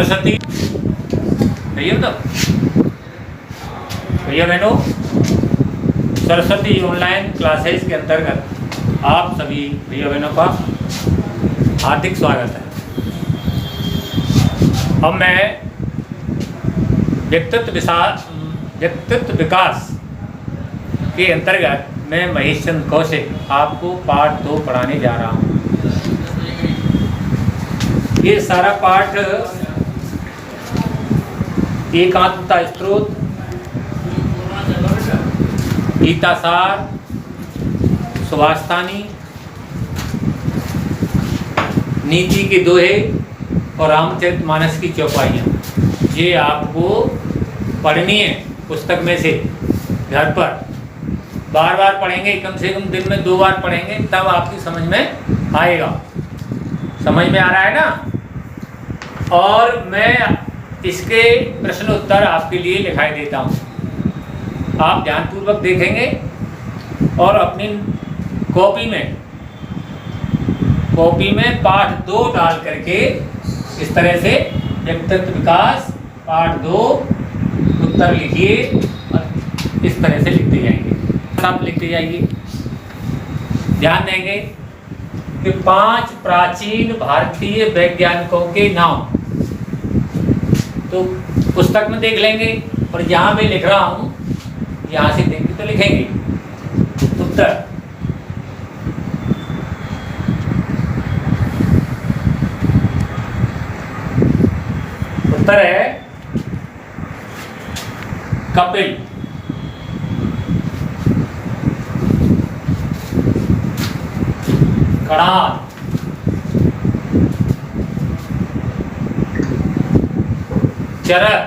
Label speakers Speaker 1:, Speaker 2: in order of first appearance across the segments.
Speaker 1: सरस्वती सही हो तो भैया बहनों, सरस्वती ऑनलाइन क्लासेस के अंतर्गत आप सभी भैया बहनों का हार्दिक स्वागत है। अब मैं व्यक्तित्व विकास के अंतर्गत मैं महेश चंद्र कौशिक आपको पाठ 2 पढ़ाने जा रहा हूँ। ये सारा पाठ एकात्मता स्त्रोत, गीतासार, सुभाषतानी, नीति के दोहे और रामचरितमानस की चौपाइयाँ, ये आपको पढ़नी है पुस्तक में से। घर पर बार बार पढ़ेंगे, कम से कम दिन में 2 बार पढ़ेंगे, तब आपकी समझ में आएगा। समझ में आ रहा है ना? और मैं इसके प्रश्न उत्तर आपके लिए लिखाई देता हूँ। आप ध्यानपूर्वक देखेंगे और अपनी कॉपी में पाठ 2 डाल करके इस तरह से व्यक्तित्व विकास पाठ 2 उत्तर लिखिए। इस तरह से लिखते जाएंगे, सब लिखते जाइए। ध्यान देंगे कि 5 प्राचीन भारतीय वैज्ञानिकों के नाम तो पुस्तक में देख लेंगे, और जहाँ मैं लिख रहा हूँ यहाँ से देख के तो लिखेंगे। उत्तर है कपिल, कणाद, चरक,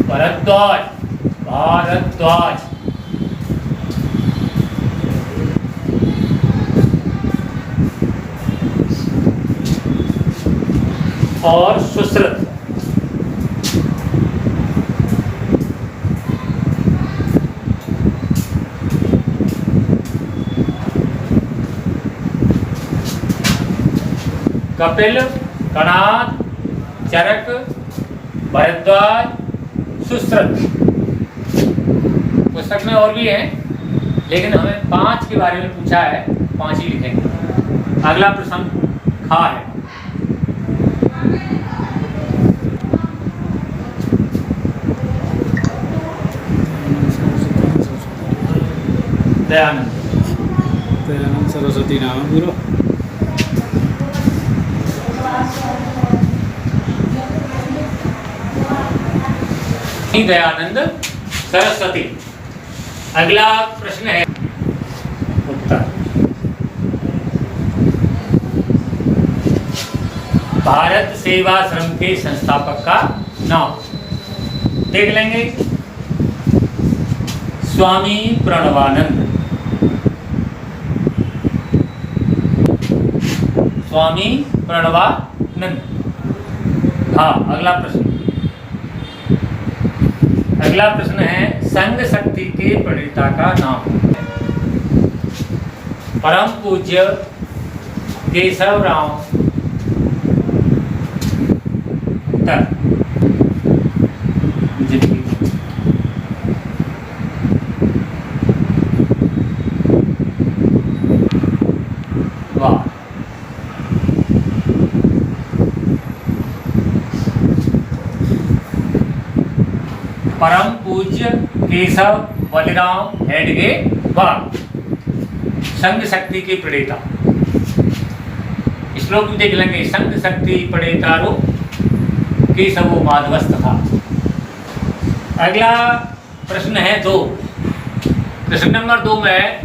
Speaker 1: भारद्वाज, और सुश्रुत। कपिल, कणाद, चरक, भारद्वाज, सुश्रुत। पुस्तक में और भी हैं, लेकिन हमें 5 के बारे में पूछा है, 5 ही लिखेंगे। अगला प्रश्न खा है।
Speaker 2: दयानंद सरस्वती नाम पूरा।
Speaker 1: दयानंद सरस्वती। अगला प्रश्न है उत्तर। भारत सेवाश्रम के संस्थापक का नाम देख लेंगे। स्वामी प्रणवानंद। स्वामी प्रणवानंद। हाँ, अगला प्रश्न है संघ शक्ति के प्रणेता का नाम। परम पूज्य केशव राम। वाह, परम पूज्य केशव बलिराम हेडगेवार, संघ शक्ति के प्रणेता। श्लोक भी देख लेंगे। संघ शक्ति प्रणेतारो केशवो माधवस्त था। अगला प्रश्न है 2। प्रश्न नंबर 2 में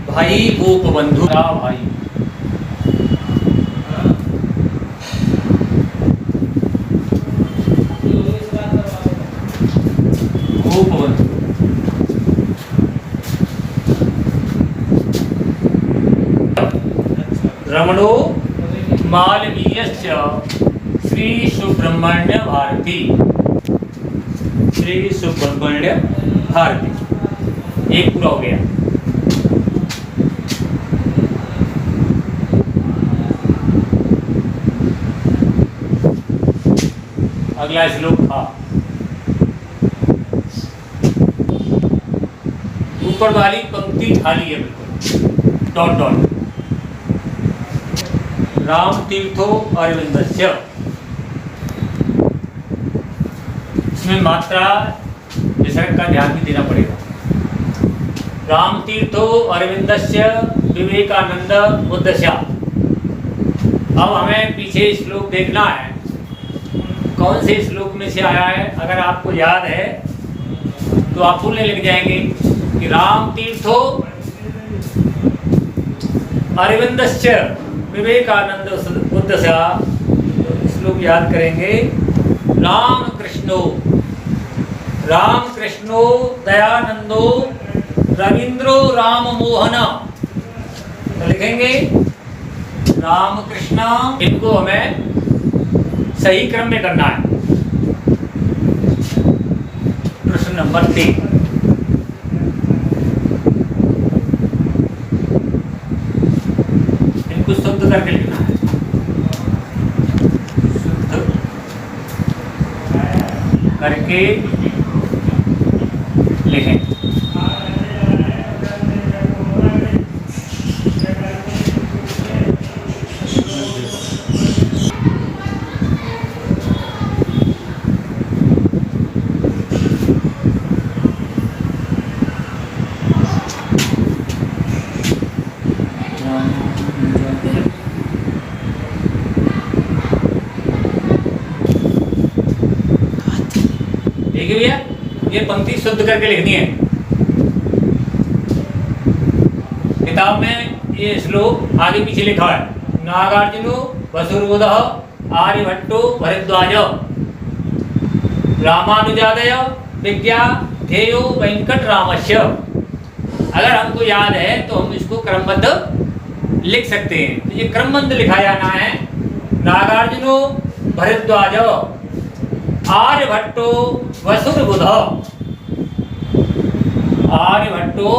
Speaker 1: भाई गोपबंधु का भाई। रमणो मालवीयश्च श्री सुब्रह्मण्य भारती। श्री सुब्रह्मण्य भारती एक पूरा हो गया। अगला श्लोक था, ऊपर वाली पंक्ति खाली है बिल्कुल, डॉट डॉट। राम तीर्थो अरविंदस्य, इसमें मात्रा विसर्ग का ध्यान भी देना पड़ेगा। राम तीर्थो अरविंदस्य विवेकानंद बुद्धस्य। अब हमें पीछे श्लोक देखना है, कौन से श्लोक में से आया है। अगर आपको याद है तो आप बोलने लग जाएंगे कि राम तीर्थो अरविंदस्य विवेकानंद बुद्धस्य। तो श्लोक याद करेंगे, राम कृष्णो दयानंदो रवींद्रो राम मोहन। तो लिखेंगे राम कृष्ण, इनको हमें सही क्रम में करना है। प्रश्न नंबर 3, इनको शुद्ध करके लिखना है, शुद्ध करके लिखें। देखिए भैया, ये पंक्ति शुद्ध करके लिखनी है। किताब में ये श्लोक आगे पीछे लिखा है, नागार्जुनो वसुर्बुधः आर्यभट्टो भरद्वाज रामानुजादय विद्या ध्येयो वेंकट रामस्य। अगर हमको याद है तो हम इसको क्रमबद्ध लिख सकते हैं। तो ये क्रमबद्ध लिखा जाना है, नागार्जुनो भरद्वाज आर्यभट्टो वसुर्बुधः, आर्यभट्टो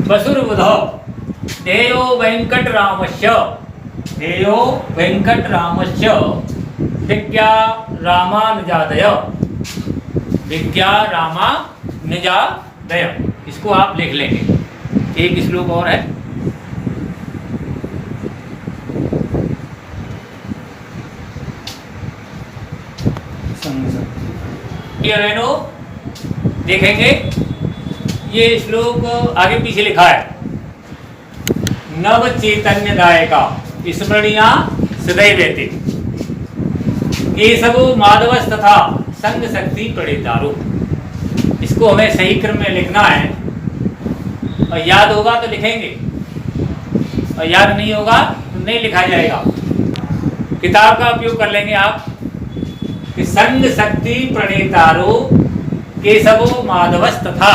Speaker 1: वसुर्बुधः ध्येयो वेंकट रामस्य, ध्येयो वेंकट रामस्य विद्या रामानुजादय, विद्या रामानुजादय। इसको आप लिख लेंगे। एक श्लोक और है, रेनो देखेंगे। ये श्लोक आगे पीछे लिखा है, नव चैतन्य दायका स्मरणीया सदैवेति केशवो माधवस तथा संग शक्ति प्रणेतारो। इसको हमें सही क्रम में लिखना है, और याद होगा तो लिखेंगे, और याद नहीं होगा तो नहीं लिखा जाएगा। किताब का उपयोग कर लेंगे आप कि संग शक्ति प्रणेतारो केशवो माधवस तथा,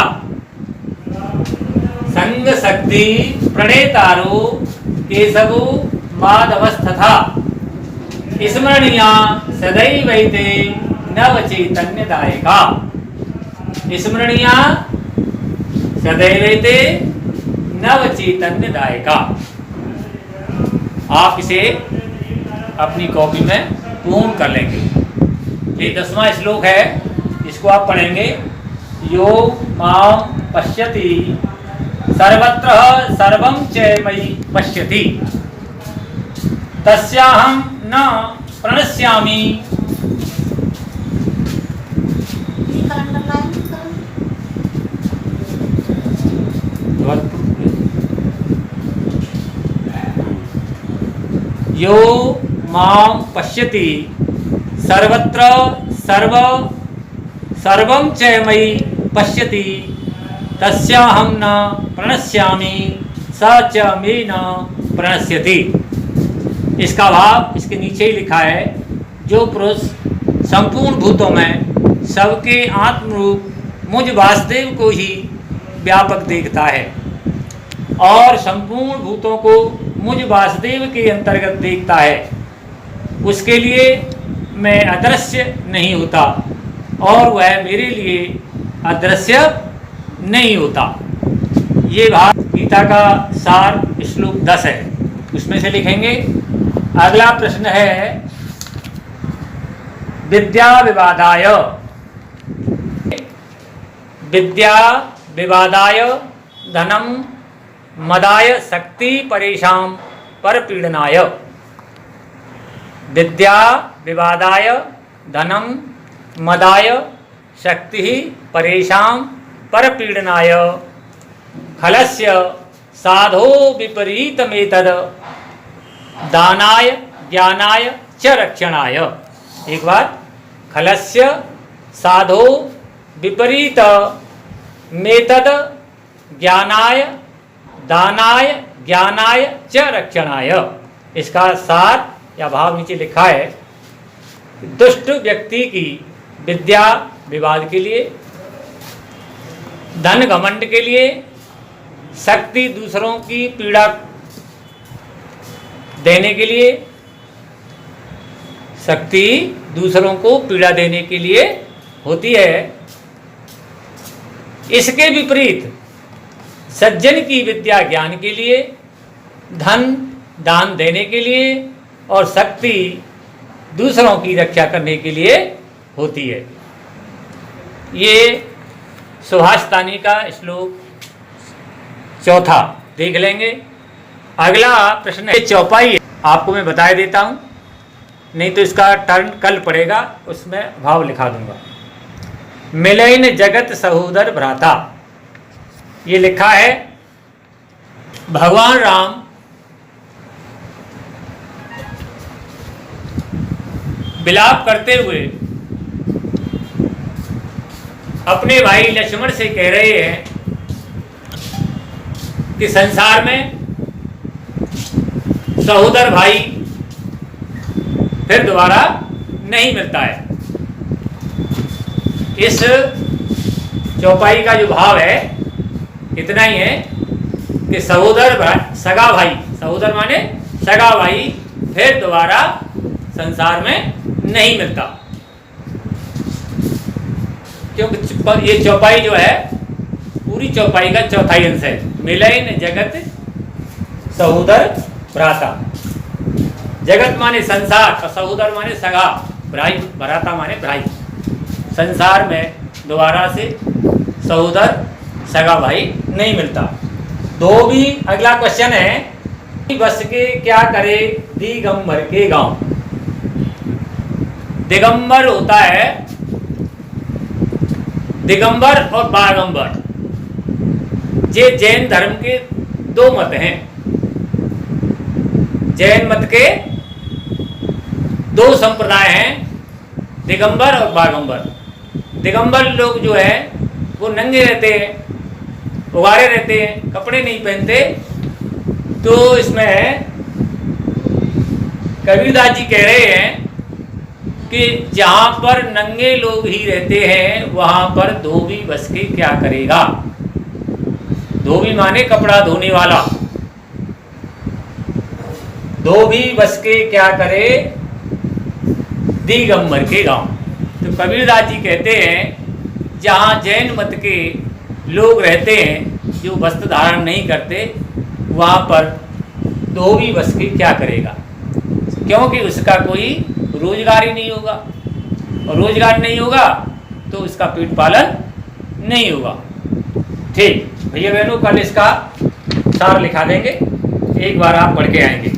Speaker 1: संग शक्ति प्रणेतारो केशवो माधवस तथा स्मरणीया सदैवैते नव चैतन्य दायका, स्मरणीया सदैवैते नव चैतन्य दायका। आप इसे अपनी कॉपी में पूर्ण कर लेंगे। ये 10वां श्लोक है, इसको आप पढ़ेंगे। यो मां पश्यति सर्वत्र सर्वं च मयि पश्यति तस्याहं न प्रणश्यामि। यो मां पश्यति सर्वत्र सर्वं च मयि पश्यति तस्याहं न प्रणश्यामि स च मे न प्रणश्यति। इसका भाव इसके नीचे ही लिखा है, जो पुरुष संपूर्ण भूतों में सबके आत्मरूप मुझ वासुदेव को ही व्यापक देखता है और संपूर्ण भूतों को मुझ वासुदेव के अंतर्गत देखता है, उसके लिए मैं अदृश्य नहीं होता और वह मेरे लिए अदृश्य नहीं होता। ये भाव गीता का सार श्लोक 10 है, उसमें से लिखेंगे। अगला प्रश्न है विद्या विवादाय, विद्या विवादाय धनम मदाय शक्ति परेशान परपीडनाय, विद्या विवादाय धनम मदाय शक्ति परेशान परपीडनाय खलस्य साधो विपरीतमेतद दानाय ज्ञानाय च रक्षणाय। एक बार, खलस्य साधो विपरीत मेतद ज्ञानाय दानाय ज्ञानाय च रक्षणाय। इसका सार या भाव नीचे लिखा है। दुष्ट व्यक्ति की विद्या विवाद के लिए, धन घमंड के लिए, शक्ति दूसरों की पीड़ा देने के लिए, शक्ति दूसरों को पीड़ा देने के लिए होती है। इसके विपरीत सज्जन की विद्या ज्ञान के लिए, धन दान देने के लिए और शक्ति दूसरों की रक्षा करने के लिए होती है। ये सुभाषतानी का श्लोक चौथा देख लेंगे। अगला प्रश्न है चौपाई, आपको मैं बता देता हूं, नहीं तो इसका टर्न कल पड़ेगा, उसमें भाव लिखा दूंगा। मिलन जगत सहोदर भ्राता, ये लिखा है भगवान राम विलाप करते हुए अपने भाई लक्ष्मण से कह रहे हैं कि संसार में सहोदर भाई फिर दोबारा नहीं मिलता है। इस चौपाई का जो भाव है इतना ही है कि सहोदर सगा भाई, सहोदर माने सगा भाई फिर दोबारा संसार में नहीं मिलता। क्योंकि ये चौपाई जो है पूरी चौपाई का चौथाई अंश है। मिलन जगत सहोदर भ्राता, जगत माने संसार और सहोदर माने सगा, भाई, भ्राता माने भाई। संसार में दोबारा से सहोदर सगा भाई नहीं मिलता। दो भी अगला क्वेश्चन है, बस के क्या करे दिगंबर के गांव। दिगंबर होता है, दिगंबर और बागंबर, ये जैन धर्म के दो मत हैं। जैन मत के दो संप्रदाय हैं, दिगंबर और बागंबर। दिगंबर लोग जो है वो नंगे रहते हैं, उगारे रहते हैं, कपड़े नहीं पहनते। तो इसमें कबीरदास जी कह रहे हैं कि जहाँ पर नंगे लोग ही रहते हैं वहाँ पर धोबी बस के क्या करेगा। धोबी माने कपड़ा धोने वाला। धोबी बस के क्या करे दिगंबर के गांव। तो कबीरदास जी कहते हैं जहाँ जैन मत के लोग रहते हैं जो वस्त्र धारण नहीं करते, वहाँ पर धोबी बस के क्या करेगा, क्योंकि उसका कोई रोजगार ही नहीं होगा, और रोजगार नहीं होगा तो उसका पेट पालन नहीं होगा। ठीक भैया बहनों, कल इसका सार लिखा देंगे, एक बार आप पढ़ के आएंगे।